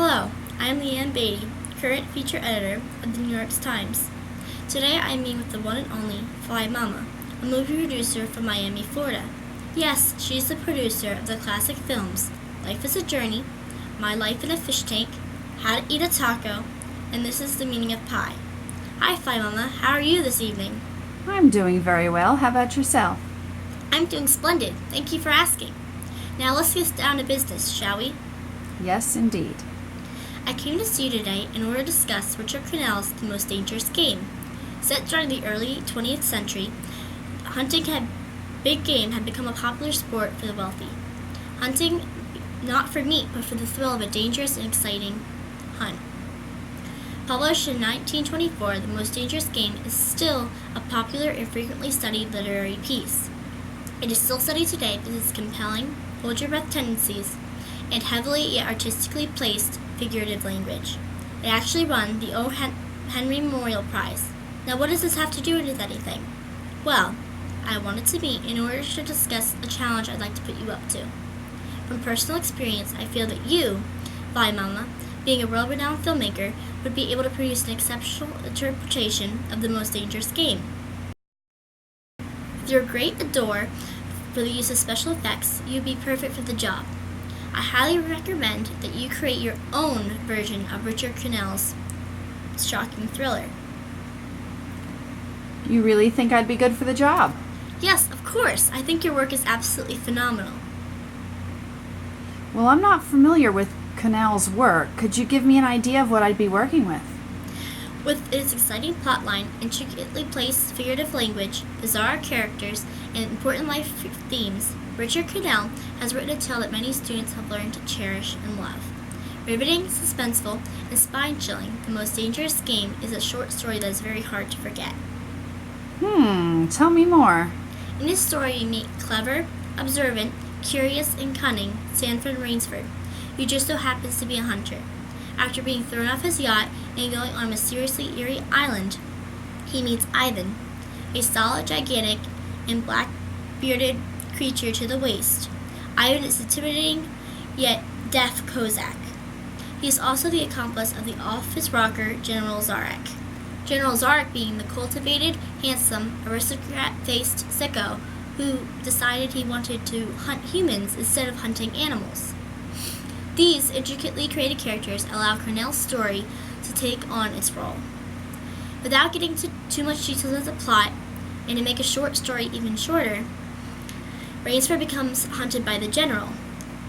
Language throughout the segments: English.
Hello, I am Leanne Beatty, current feature editor of the New York Times. Today I am meeting with the one and only Momma, a movie producer from Miami, Florida. Yes, she is the producer of the classic films Life is a Journey, My Life in a Fish Tank, How to Eat a Taco, and This is the Meaning of Pie. Hi, Momma. How are you this evening? I'm doing very well. How about yourself? I'm doing splendid. Thank you for asking. Now let's get down to business, shall we? Yes, indeed. I came to see you today in order to discuss Richard Crenell's The Most Dangerous Game. Set during the early 20th century, big game had become a popular sport for the wealthy. Hunting not for meat, but for the thrill of a dangerous and exciting hunt. Published in 1924, The Most Dangerous Game is still a popular and frequently studied literary piece. It is still studied today because of its compelling, hold-your-breath tendencies and heavily yet artistically placed figurative language. It actually won the O. Henry Memorial Prize. Now, what does this have to do with anything? Well, I wanted to meet in order to discuss a challenge I'd like to put you up to. From personal experience, I feel that you, Momma, being a world-renowned filmmaker, would be able to produce an exceptional interpretation of The Most Dangerous Game. With your great adore for the use of special effects, you'd be perfect for the job. I highly recommend that you create your own version of Richard Crenell's shocking thriller. You really think I'd be good for the job? Yes, of course. I think your work is absolutely phenomenal. Well, I'm not familiar with Crenell's work. Could you give me an idea of what I'd be working with? With its exciting plotline, intricately placed figurative language, bizarre characters, and important life themes, Richard Crenell has written a tale that many students have learned to cherish and love. Riveting, suspenseful, and spine-chilling, The Most Dangerous Game is a short story that is very hard to forget. Tell me more. In this story, you meet clever, observant, curious, and cunning Sanford Rainsford, who just so happens to be a hunter. After being thrown off his yacht and going on a mysteriously eerie island, he meets Ivan, a solid, gigantic, and black-bearded creature to the waist. Ivan is intimidating, yet deaf Kozak. He is also the accomplice of the office rocker General Zarak. General Zarak being the cultivated, handsome, aristocrat-faced sicko who decided he wanted to hunt humans instead of hunting animals. These intricately created characters allow Crenell's story to take on its role. Without getting into too much details of the plot, and to make a short story even shorter, Rainsford becomes hunted by the General,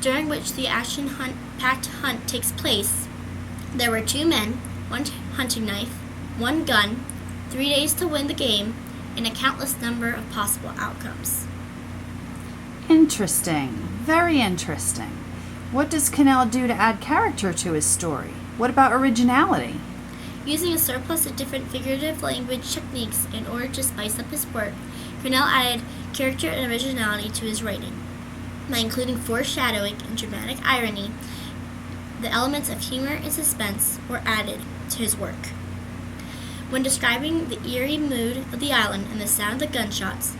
during which the action-packed hunt takes place. There were 2 men, 1 hunting knife, 1 gun, 3 days to win the game, and a countless number of possible outcomes. Interesting. Very interesting. What does Crenell do to add character to his story? What about originality? Using a surplus of different figurative language techniques in order to spice up his work, Crenell added character and originality to his writing. By including foreshadowing and dramatic irony, the elements of humor and suspense were added to his work. When describing the eerie mood of the island and the sound of the gunshots,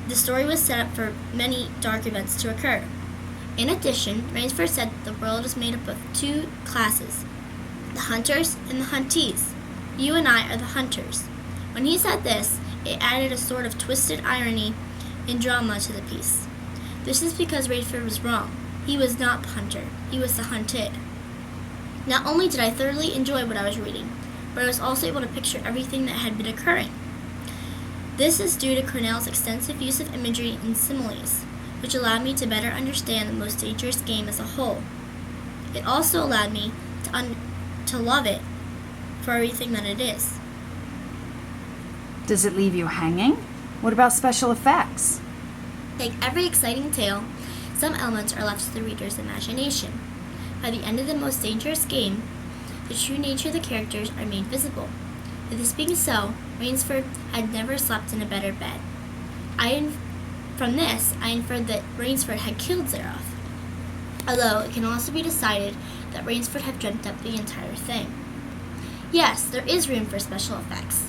the story was set up for many dark events to occur. In addition, Rainsford said that the world is made up of 2 classes, the hunters and the huntees. You and I are the hunters. When he said this, it added a sort of twisted irony and drama to the piece. This is because Rainsford was wrong. He was not the hunter. He was the hunted. Not only did I thoroughly enjoy what I was reading, but I was also able to picture everything that had been occurring. This is due to Crenell's extensive use of imagery and similes, which allowed me to better understand The Most Dangerous Game as a whole. It also allowed me to love it for everything that it is. Does it leave you hanging? What about special effects? Like every exciting tale, some elements are left to the reader's imagination. By the end of The Most Dangerous Game, the true nature of the characters are made visible. With this being so, Rainsford had never slept in a better bed. From this, I inferred that Rainsford had killed Zaroff, although it can also be decided that Rainsford had dreamt up the entire thing. Yes, there is room for special effects.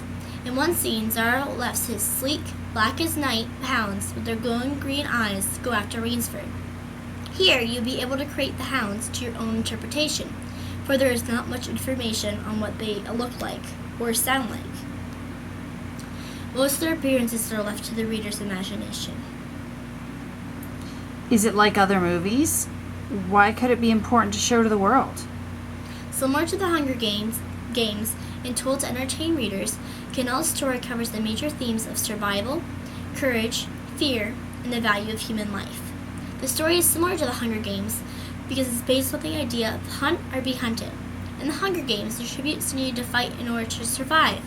In one scene, Zaroff lets his sleek, black as night hounds with their glowing green eyes go after Rainsford. Here, you'll be able to create the hounds to your own interpretation, for there is not much information on what they look like or sound like. Most of their appearances are left to the reader's imagination. Is it like other movies? Why could it be important to show to the world? Similar to the Hunger Games and told to entertain readers, Cannell's story covers the major themes of survival, courage, fear, and the value of human life. The story is similar to the Hunger Games because it's based on the idea of hunt or be hunted. In the Hunger Games, the tributes needed to fight in order to survive.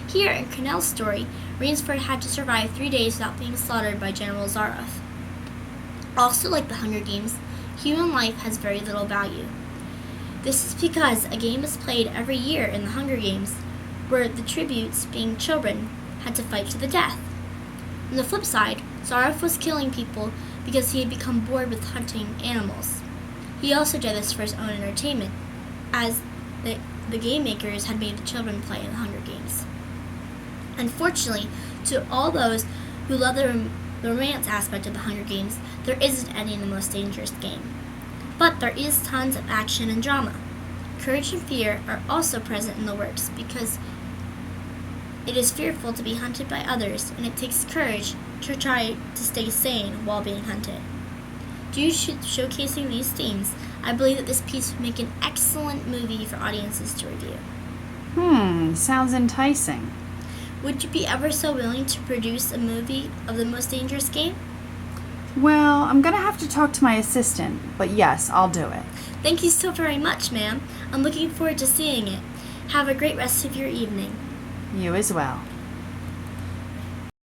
Here, in Cannell's story, Rainsford had to survive 3 days without being slaughtered by General Zaroff. Also like the Hunger Games, human life has very little value. This is because a game is played every year in the Hunger Games, where the tributes, being children, had to fight to the death. On the flip side, Zaroff was killing people because he had become bored with hunting animals. He also did this for his own entertainment, as the game makers had made the children play in the Hunger Games. Unfortunately, to all those who love the romance aspect of the Hunger Games, there isn't any in the Most Dangerous Game. But there is tons of action and drama. Courage and fear are also present in the works because it is fearful to be hunted by others, and it takes courage to try to stay sane while being hunted. Due to showcasing these themes, I believe that this piece would make an excellent movie for audiences to review. Sounds enticing. Would you be ever so willing to produce a movie of the Most Dangerous Game? Well, I'm going to have to talk to my assistant, but yes, I'll do it. Thank you so very much, ma'am. I'm looking forward to seeing it. Have a great rest of your evening. You as well.